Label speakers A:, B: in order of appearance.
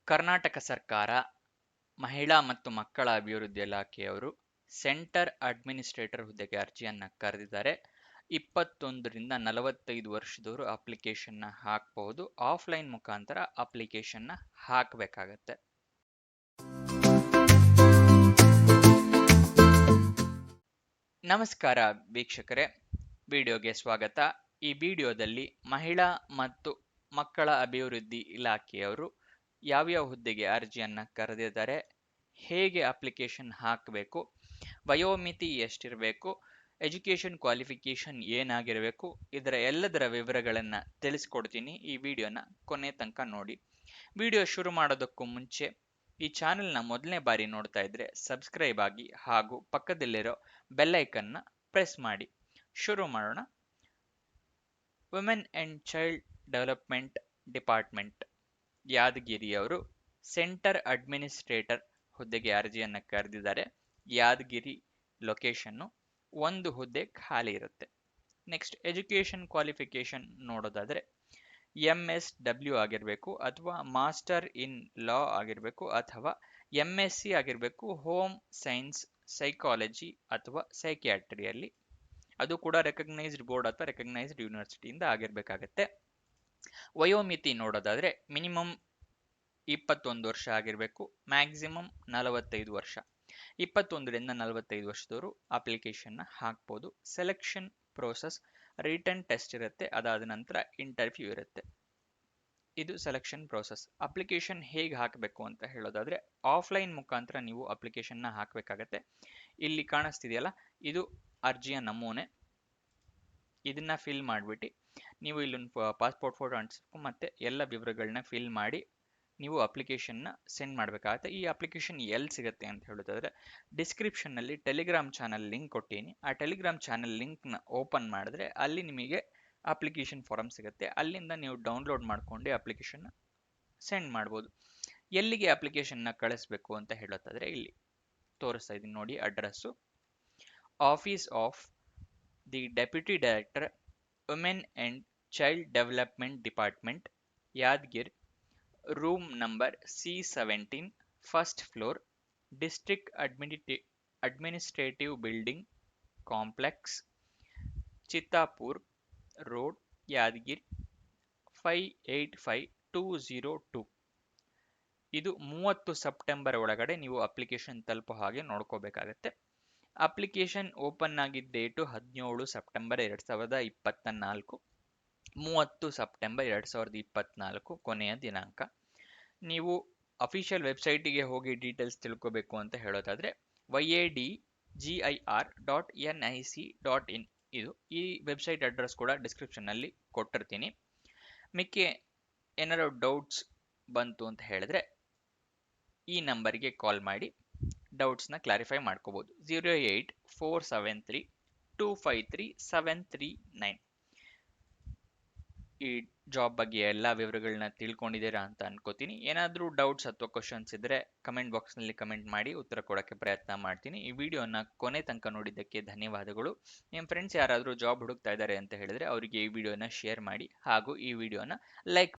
A: ಕರ್ನಾಟಕ ಸರ್ಕಾರ ಮಹಿಳಾ ಮತ್ತು ಮಕ್ಕಳ ಅಭಿವೃದ್ಧಿ ಇಲಾಖೆಯವರು ಸೆಂಟರ್ ಅಡ್ಮಿನಿಸ್ಟ್ರೇಟರ್ ಹುದ್ದೆಗೆ ಅರ್ಜಿಯನ್ನ ಕರೆದಿದ್ದಾರೆ. 21ರಿಂದ 45 ವರ್ಷದವರು ಅಪ್ಲಿಕೇಶನ್ನ ಹಾಕಬಹುದು. ಆಫ್ಲೈನ್ ಮುಖಾಂತರ ಅಪ್ಲಿಕೇಶನ್ನ ಹಾಕಬೇಕಾಗತ್ತೆ. ನಮಸ್ಕಾರ ವೀಕ್ಷಕರೇ, ವಿಡಿಯೋಗೆ ಸ್ವಾಗತ. ಈ ವಿಡಿಯೋದಲ್ಲಿ ಮಹಿಳಾ ಮತ್ತು ಮಕ್ಕಳ ಅಭಿವೃದ್ಧಿ ಇಲಾಖೆಯವರು ಯಾವ್ಯಾವ ಹುದ್ದೆಗೆ ಅರ್ಜಿಯನ್ನ ಕರೆದಿದ್ದಾರೆ, ಹೇಗೆ ಅಪ್ಲಿಕೇಶನ್ ಹಾಕಬೇಕು, ವಯೋಮಿತಿ ಎಷ್ಟಿರಬೇಕು, ಎಜುಕೇಷನ್ ಕ್ವಾಲಿಫಿಕೇಷನ್ ಏನಾಗಿರಬೇಕು, ಇದರ ಎಲ್ಲದರ ವಿವರಗಳನ್ನು ತಿಳಿಸ್ಕೊಡ್ತೀನಿ. ಈ ವಿಡಿಯೋನ ಕೊನೆ ತನಕ ನೋಡಿ. ವಿಡಿಯೋ ಶುರು ಮಾಡೋದಕ್ಕೂ ಮುಂಚೆ ಈ ಚಾನೆಲ್ನ ಮೊದಲನೇ ಬಾರಿ ನೋಡ್ತಾ ಇದ್ರೆ ಸಬ್ಸ್ಕ್ರೈಬ್ ಆಗಿ ಹಾಗೂ ಪಕ್ಕದಲ್ಲಿರೋ ಬೆಲ್ ಐಕನ್ನ ಪ್ರೆಸ್ ಮಾಡಿ. ಶುರು ಮಾಡೋಣ. Women and child development department ಯಾದಗಿರಿಯವರು ಸೆಂಟರ್ ಅಡ್ಮಿನಿಸ್ಟ್ರೇಟರ್ ಹುದ್ದೆಗೆ ಅರ್ಜಿಯನ್ನು ಕರೆದಿದ್ದಾರೆ. ಯಾದಗಿರಿ ಲೊಕೇಶನ್ನು. ಒಂದು ಹುದ್ದೆ ಖಾಲಿ ಇರುತ್ತೆ. ನೆಕ್ಸ್ಟ್ ಎಜುಕೇಷನ್ ಕ್ವಾಲಿಫಿಕೇಷನ್ ನೋಡೋದಾದ್ರೆ MSW ಆಗಿರಬೇಕು ಅಥವಾ ಮಾಸ್ಟರ್ ಇನ್ ಲಾ ಆಗಿರಬೇಕು ಅಥವಾ MSc ಆಗಿರಬೇಕು ಹೋಮ್ ಸೈನ್ಸ್, ಸೈಕಾಲಜಿ ಅಥವಾ ಸೈಕಿಯಾಟ್ರಿಯಲ್ಲಿ. ಅದು ಕೂಡ ರೆಕಗ್ನೈಸ್ಡ್ ಬೋರ್ಡ್ ಅಥವಾ ರೆಕಗ್ನೈಸ್ಡ್ ಯೂನಿವರ್ಸಿಟಿಯಿಂದ ಆಗಿರಬೇಕಾಗತ್ತೆ. ವಯೋಮಿತಿ ನೋಡೋದಾದ್ರೆ ಮಿನಿಮಮ್ 21 ವರ್ಷ ಆಗಿರಬೇಕು, ಮ್ಯಾಕ್ಸಿಮಮ್ 45 ವರ್ಷ. 21ರಿಂದ 45 ವರ್ಷದವರು ಅಪ್ಲಿಕೇಶನ್ನ ಹಾಕ್ಬೋದು. ಸೆಲೆಕ್ಷನ್ ಪ್ರೋಸೆಸ್ ರಿಟರ್ನ್ ಟೆಸ್ಟ್ ಇರುತ್ತೆ, ಅದಾದ ನಂತರ ಇಂಟರ್ವ್ಯೂ ಇರುತ್ತೆ. ಇದು ಸೆಲೆಕ್ಷನ್ ಪ್ರೋಸೆಸ್. ಅಪ್ಲಿಕೇಶನ್ ಹೇಗೆ ಹಾಕಬೇಕು ಅಂತ ಹೇಳೋದಾದ್ರೆ ಆಫ್ಲೈನ್ ಮುಖಾಂತರ ನೀವು ಅಪ್ಲಿಕೇಶನ್ನ ಹಾಕಬೇಕಾಗತ್ತೆ. ಇಲ್ಲಿ ಕಾಣಿಸ್ತಿದೆಯಲ್ಲ, ಇದು ಅರ್ಜಿಯ ನಮೂನೆ. ಇದನ್ನ ಫಿಲ್ ಮಾಡಿಬಿಟ್ಟು ನೀವು ಇಲ್ಲೊಂದು ಪಾಸ್ಪೋರ್ಟ್ ಫೋಟೋ ಅಂಟಿಸ್ಬೇಕು ಮತ್ತೆ ಎಲ್ಲ ವಿವರಗಳನ್ನ ಫಿಲ್ ಮಾಡಿ ನೀವು ಅಪ್ಲಿಕೇಶನ್ನ ಸೆಂಡ್ ಮಾಡಬೇಕಾಗತ್ತೆ. ಈ ಅಪ್ಲಿಕೇಶನ್ ಎಲ್ಲಿ ಸಿಗುತ್ತೆ ಅಂತ ಹೇಳೋದಾದ್ರೆ ಡಿಸ್ಕ್ರಿಪ್ಷನ್ನಲ್ಲಿ ಟೆಲಿಗ್ರಾಮ್ ಚಾನಲ್ ಲಿಂಕ್ ಕೊಟ್ಟಿನಿ. ಆ ಟೆಲಿಗ್ರಾಮ್ ಚಾನಲ್ ಲಿಂಕ್ನ ಓಪನ್ ಮಾಡಿದ್ರೆ ಅಲ್ಲಿ ನಿಮಗೆ ಅಪ್ಲಿಕೇಶನ್ ಫಾರಮ್ ಸಿಗುತ್ತೆ. ಅಲ್ಲಿಂದ ನೀವು ಡೌನ್ಲೋಡ್ ಮಾಡ್ಕೊಂಡು ಅಪ್ಲಿಕೇಶನ್ನ ಸೆಂಡ್ ಮಾಡ್ಬೋದು. ಎಲ್ಲಿಗೆ ಅಪ್ಲಿಕೇಶನ್ನ ಕಳಿಸ್ಬೇಕು ಅಂತ ಹೇಳೋದಾದ್ರೆ ಇಲ್ಲಿ ತೋರಿಸ್ತಾ ಇದ್ದೀನಿ ನೋಡಿ address. Office of the deputy director women and child development department, Yadgir, room number C17, first floor, district administrative building complex, Chittapur road, Yadgiri 585202. ಇದು 30 ಸೆಪ್ಟೆಂಬರ್ ಒಳಗಡೆ ನೀವು ಅಪ್ಲಿಕೇಶನ್ ತಲುಪೋ ಹಾಗೆ ನೋಡ್ಕೋಬೇಕಾಗತ್ತೆ. ಅಪ್ಲಿಕೇಶನ್ ಓಪನ್ ಆಗಿದ್ದ ಡೇಟು 17 ಸೆಪ್ಟೆಂಬರ್ 2024, 30 ಸೆಪ್ಟೆಂಬರ್ 2024 ಕೊನೆಯ ದಿನಾಂಕ. ನೀವು ಅಫಿಷಿಯಲ್ ವೆಬ್ಸೈಟಿಗೆ ಹೋಗಿ ಡೀಟೇಲ್ಸ್ ತಿಳ್ಕೋಬೇಕು ಅಂತ ಹೇಳೋದಾದ್ರೆ yadgir.nic.in ಇದು ಈ ವೆಬ್ಸೈಟ್ ಅಡ್ರೆಸ್ ಕೂಡ ಡಿಸ್ಕ್ರಿಪ್ಷನ್ನಲ್ಲಿ ಕೊಟ್ಟಿರ್ತೀನಿ. ಮಿಕ್ಕಿ ಏನಾದ್ರು ಡೌಟ್ಸ್ ಬಂತು ಅಂತ ಹೇಳಿದ್ರೆ ಈ ನಂಬರ್ಗೆ ಕಾಲ್ ಮಾಡಿ ಡೌಟ್ಸ್ನ ಕ್ಲಾರಿಫೈ ಮಾಡ್ಕೋಬೋದು. 08473253739. ಈ ಜಾಬ್ ಬಗ್ಗೆ ಎಲ್ಲ ವಿವರಗಳನ್ನ ತಿಳ್ಕೊಂಡಿದ್ದೀರಾ ಅಂತ ಅನ್ಕೋತೀನಿ. ಏನಾದರೂ ಡೌಟ್ಸ್ ಅಥವಾ ಕ್ವಶನ್ಸ್ ಇದ್ದರೆ ಕಮೆಂಟ್ ಬಾಕ್ಸ್ನಲ್ಲಿ ಕಮೆಂಟ್ ಮಾಡಿ ಉತ್ತರ ಕೊಡೋಕ್ಕೆ ಪ್ರಯತ್ನ ಮಾಡ್ತೀನಿ. ಈ ವಿಡಿಯೋನ ಕೊನೆ ತನಕ ನೋಡಿದ್ದಕ್ಕೆ ಧನ್ಯವಾದಗಳು. ನಿಮ್ಮ ಫ್ರೆಂಡ್ಸ್ ಯಾರಾದರೂ ಜಾಬ್ ಹುಡುಕ್ತಾ ಇದ್ದಾರೆ ಅಂತ ಹೇಳಿದ್ರೆ ಅವರಿಗೆ ಈ ವಿಡಿಯೋನ ಶೇರ್ ಮಾಡಿ ಹಾಗೂ ಈ ವಿಡಿಯೋನ ಲೈಕ್